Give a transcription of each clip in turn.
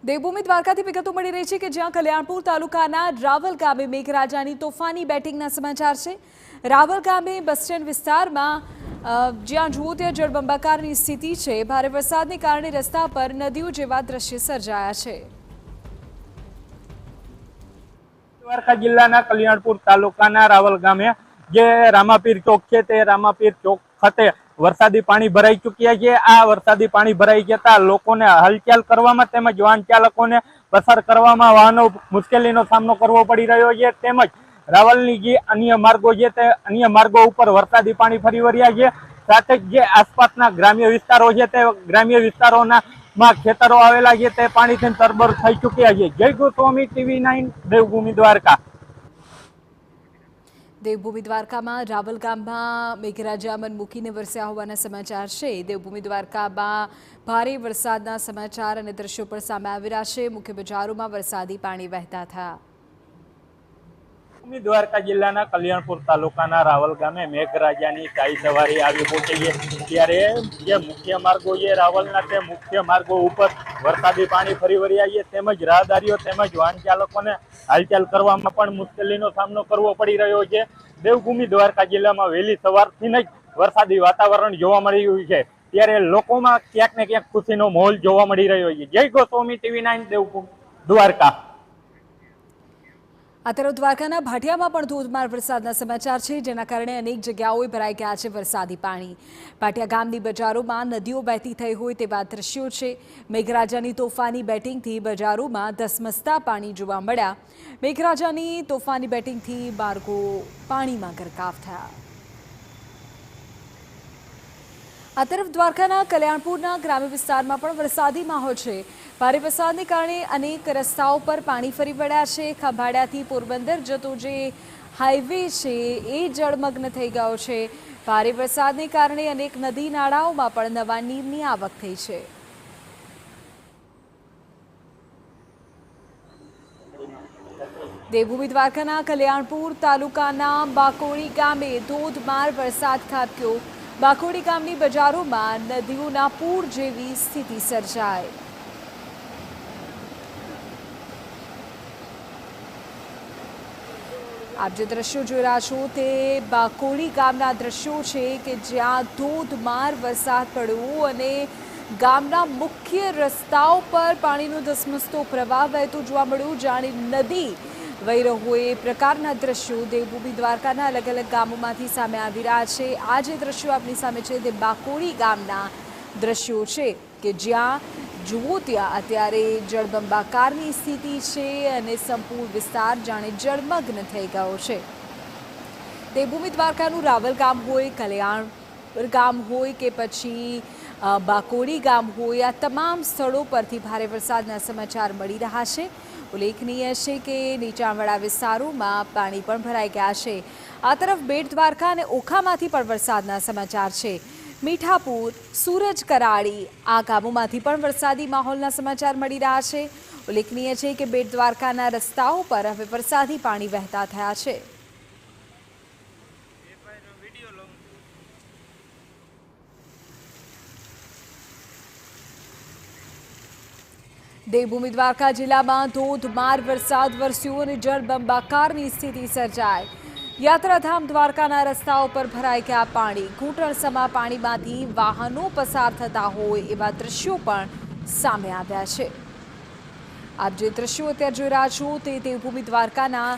દેવભૂમિ દ્વારકાથી વિગતો મળી રહી છે કે જ્યાં કલ્યાણપુર તાલુકાના રાવલ ગામે મેઘરાજાની તોફાની બેટિંગના સમાચાર છે। રાવલ ગામે બસ સ્ટેન્ડ વિસ્તારમાં જ્યાં જુઓ ત્યાં જળબંબાકારની સ્થિતિ છે। ભારે વરસાદને કારણે રસ્તા પર નદીઓ જેવા દ્રશ્ય સર્જાયા છે। દ્વારકા જિલ્લાના કલ્યાણપુર તાલુકાના રાવલ ગામે જે રામાપીર ચોક છે તે રામાપીર ચોક ખાતે વરસાદી પાણી ભરાઈ ચૂક્યા છે। આ વરસાદી પાણી ભરાઈ જતા લોકોને હલચલ કરવામાં તેમજ વાહન ચાલકોને પસાર કરવામાં વાહનો મુશ્કેલીનો સામનો કરવો પડી રહ્યો છે। તેમજ રાવલની જે અન્ય માર્ગો છે તે અન્ય માર્ગો ઉપર વરસાદી પાણી ફરી વળ્યા છે। સાથે જ જે આસપાસના ગ્રામ્ય વિસ્તારો છે તે ગ્રામ્ય વિસ્તારોના માં ખેતરો આવેલા છે તે પાણીથી તરબોળ થઈ ચૂક્યા છે। જય ગોસ્વામી TV9 દેવભૂમિ દ્વારકા। દેવભૂમિ દ્વારકામાં રાવલ ગામમાં મેઘરાજા મન મૂકીને વરસ્યા હોવાના સમાચાર છે। દેવભૂમિ દ્વારકામાં ભારે વરસાદના સમાચાર અને દ્રશ્યો પણ સામે આવી રહ્યા છે। મુખ્ય બજારોમાં વરસાદી પાણી વહેતા થયા। દ્વારકા જિલ્લાના કલ્યાણપુર તાલુકાના રાવલ ગામે મેઘરાજાની શાહી સવારી આવી પહોંચી છે। ત્યારે જે મુખ્ય માર્ગો છે રાવલના તે મુખ્ય માર્ગો ઉપર વરસાદી પાણી ફરી વળ્યા છે। તેમજ રાહદારીઓ તેમજ વાહન ચાલકોને હાલચાલ કરવામાં પણ મુશ્કેલીનો સામનો કરવો પડી રહ્યો છે। દેવભૂમિ દ્વારકા જિલ્લામાં વહેલી સવારથી જ વરસાદી વાતાવરણ જોવા મળી રહ્યું છે। ત્યારે લોકોમાં ક્યાંક ને ક્યાંક ખુશીનો માહોલ જોવા મળી રહ્યો છે। જય ગોસ્વામી TV9 દેવભૂમિ દ્વારકા। આ તરફ દ્વારકાના ભાટિયામાં પણ ધોધમાર વરસાદના સમાચાર છે, જેના કારણે અનેક જગ્યાઓએ ભરાઈ ગયા છે વરસાદી પાણી। ભાટિયા ગામની બજારોમાં નદીઓ વહેતી થઈ હોય તેવા દ્રશ્યો છે। મેઘરાજાની તોફાની બેટિંગથી બજારોમાં ધસમસતા પાણી જોવા મળ્યા। મેઘરાજાની તોફાની બેટિંગથી માર્ગો પાણીમાં ગરકાવ થયા। આ તરફ દ્વારકાના કલ્યાણપુરના ગ્રામ્ય વિસ્તારમાં પણ વરસાદી માહોલ છે। ભારે વરસાદને કારણે અનેક રસ્તાઓ પર પાણી ફરી વળ્યા છે। ખંભાળિયાથી પોરબંદર જતો જે હાઈવે છે એ જળમગ્ન થઈ ગયો છે। ભારે વરસાદને કારણે અનેક નદી નાળાઓમાં પણ નવા નીરની આવક થઈ છે। દેવભૂમિ દ્વારકાના કલ્યાણપુર તાલુકાના બાકોડી ગામે ધોધમાર વરસાદ ખાબક્યો। બાકોડી ગામની બજારોમાં નદીઓના પૂર જેવી સ્થિતિ સર્જાઈ। આપ જે દ્રશ્યો જોઈ રહ્યા છો તે બાકોડી ગામના દ્રશ્યો છે કે જ્યાં ધોધમાર વરસાદ પડ્યો અને ગામના મુખ્ય રસ્તાઓ પર પાણીનો ધસમસતો પ્રવાહ વહેતો જોવા મળ્યો, જાણે નદી વહી રહ્યો હોય એ પ્રકારના દ્રશ્યો દેવભૂમિ દ્વારકાના અલગ અલગ ગામોમાંથી સામે આવી રહ્યા છે। આ જે દ્રશ્યો આપણી સામે છે તે બાકોડી ગામના દ્રશ્યો છે કે જ્યાં જુઓ ત્યાં અત્યારે જળબંબાકારની સ્થિતિ છે અને સંપૂર્ણ વિસ્તાર જાણે જળમગ્ન થઈ ગયો છે। દેવભૂમિ દ્વારકાનું રાવલ ગામ હોય, કલ્યાણ ગામ હોય કે પછી બાકોડી ગામ હોય, આ તમામ સ્થળો પરથી ભારે વરસાદના સમાચાર મળી રહ્યા છે। ઉલ્લેખનીય છે કે નીચાણવાળા વિસ્તારોમાં પાણી પણ ભરાઈ ગયા છે। આ તરફ બેટ દ્વારકા અને ઓખામાંથી પણ વરસાદના સમાચાર છે। મીઠાપુર, સૂરજ કરાળી આ ગામોમાંથી પણ વરસાદી માહોલના સમાચાર મળી રહ્યા છે। ઉલ્લેખનીય છે કે બેટ દ્વારકાના રસ્તાઓ પર હવે વરસાદી પાણી વહેતા થયા છે। દેવભૂમિ દ્વારકા જિલ્લામાં ધોધમાર વરસાદ વરસ્યો અને જળબંબાકારની સ્થિતિ સર્જાઈ। યાત્રાધામ દ્વારકાના રસ્તાઓ પર ભરાઈ ગયા પાણી। ઘૂંટણસમા પાણીમાંથી વાહનો પસાર થતા હોય એવા દ્રશ્યો પણ સામે આવ્યા છે। આપ જે દ્રશ્યો અત્યારે જોઈ રહ્યા છો તે દેવભૂમિ દ્વારકાના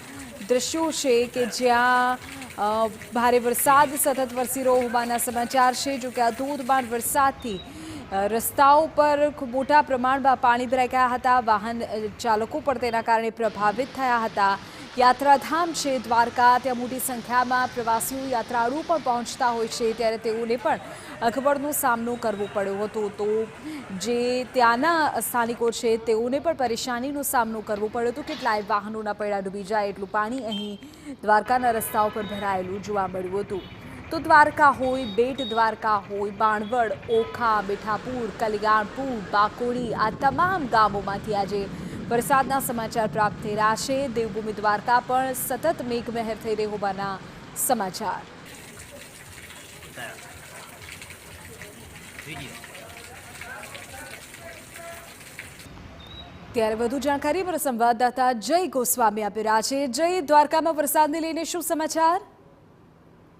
દ્રશ્યો છે કે જ્યાં ભારે વરસાદ સતત વરસી રહ્યો હોવાના સમાચાર છે। જો કે આ ધોધમાર વરસાદથી રસ્તાઓ પર ખૂબ મોટા પ્રમાણમાં પાણી ભરાઈ ગયા હતા। વાહન ચાલકો પણ તેના કારણે પ્રભાવિત થયા હતા। યાત્રાધામ છે દ્વારકા, ત્યાં મોટી સંખ્યામાં પ્રવાસીઓ યાત્રાળુઓ પણ પહોંચતા હોય છે, ત્યારે તેઓને પણ અગવડનો સામનો કરવો પડ્યો હતો। તો જે ત્યાંના સ્થાનિકો છે તેઓને પણ પરેશાનીનો સામનો કરવો પડ્યો હતો। કેટલાય વાહનોના પૈડા ડૂબી જાય એટલું પાણી અહીં દ્વારકાના રસ્તાઓ પર ભરાયેલું જોવા મળ્યું હતું। તો દ્વારકા હોય, બેટ દ્વારકા હોય, બાણવડ, ઓખા, મીઠાપુર, કલ્યાણપુર, બાકોડી આ તમામ ગામોમાંથી આજે વરસાદના સમાચાર પ્રાપ્ત થઈ રહ્યા છે। દેવભૂમિ દ્વારકા પણ સતત મેઘમહેર થઈ રહી હોવાના સમાચાર। ત્યારે વધુ જાણકારી અમારા સંવાદદાતા જય ગોસ્વામી આપી રહ્યા છે. જય, દ્વારકામાં વરસાદને લઈને શું સમાચાર?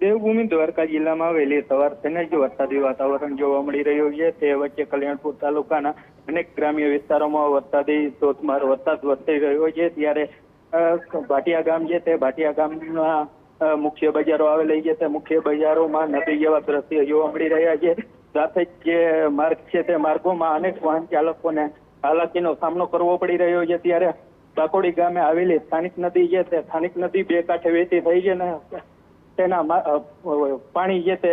દેવભૂમિ દ્વારકા જિલ્લામાં વહેલી સવારથી જ વરસાદી વાતાવરણ જોવા મળી રહ્યું છે. તે વચ્ચે કલ્યાણપુર તાલુકાના અનેક ગ્રામ્ય વિસ્તારોમાં વરસાદી ધોધમાર વરસાદ વરસી રહ્યો છે. ત્યારે ભાટિયા ગામ છે તે ભાટિયા ગામના મુખ્ય બજારો આવેલી છે. તે મુખ્ય બજારોમાં નદી જેવા દ્રશ્યો જોવા મળી રહ્યા છે. સાથે જ જે માર્ગ છે તે માર્ગોમાં અનેક વાહન ચાલકોને હાલાકીનો સામનો કરવો પડી રહ્યો છે. ત્યારે બાકોડી ગામે આવેલી સ્થાનિક નદી છે તે સ્થાનિક નદી બે કાંઠે વહેતી થઈ છે ને તેના પાણી છે તે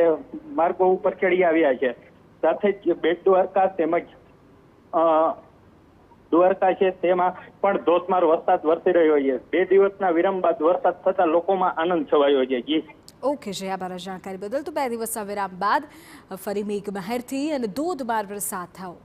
માર્ગો ઉપર ચડી આવ્યા છે. સાથે જ બેટ દ્વારકા તેમજ દ્વારકા છે તેમાં પણ ધોધમાર વરસાદ વરસી રહ્યો છે. 2 દિવસના વિરામ બાદ વરસાદ થતા લોકોમાં આનંદ છવાયો છે. જી ઓકે જય, આભાર જાણકારી બદલ. તો 2 દિવસના વિરામ બાદ ફરી મેઘમહેરથી અને ધોધમાર વરસાદ થયો.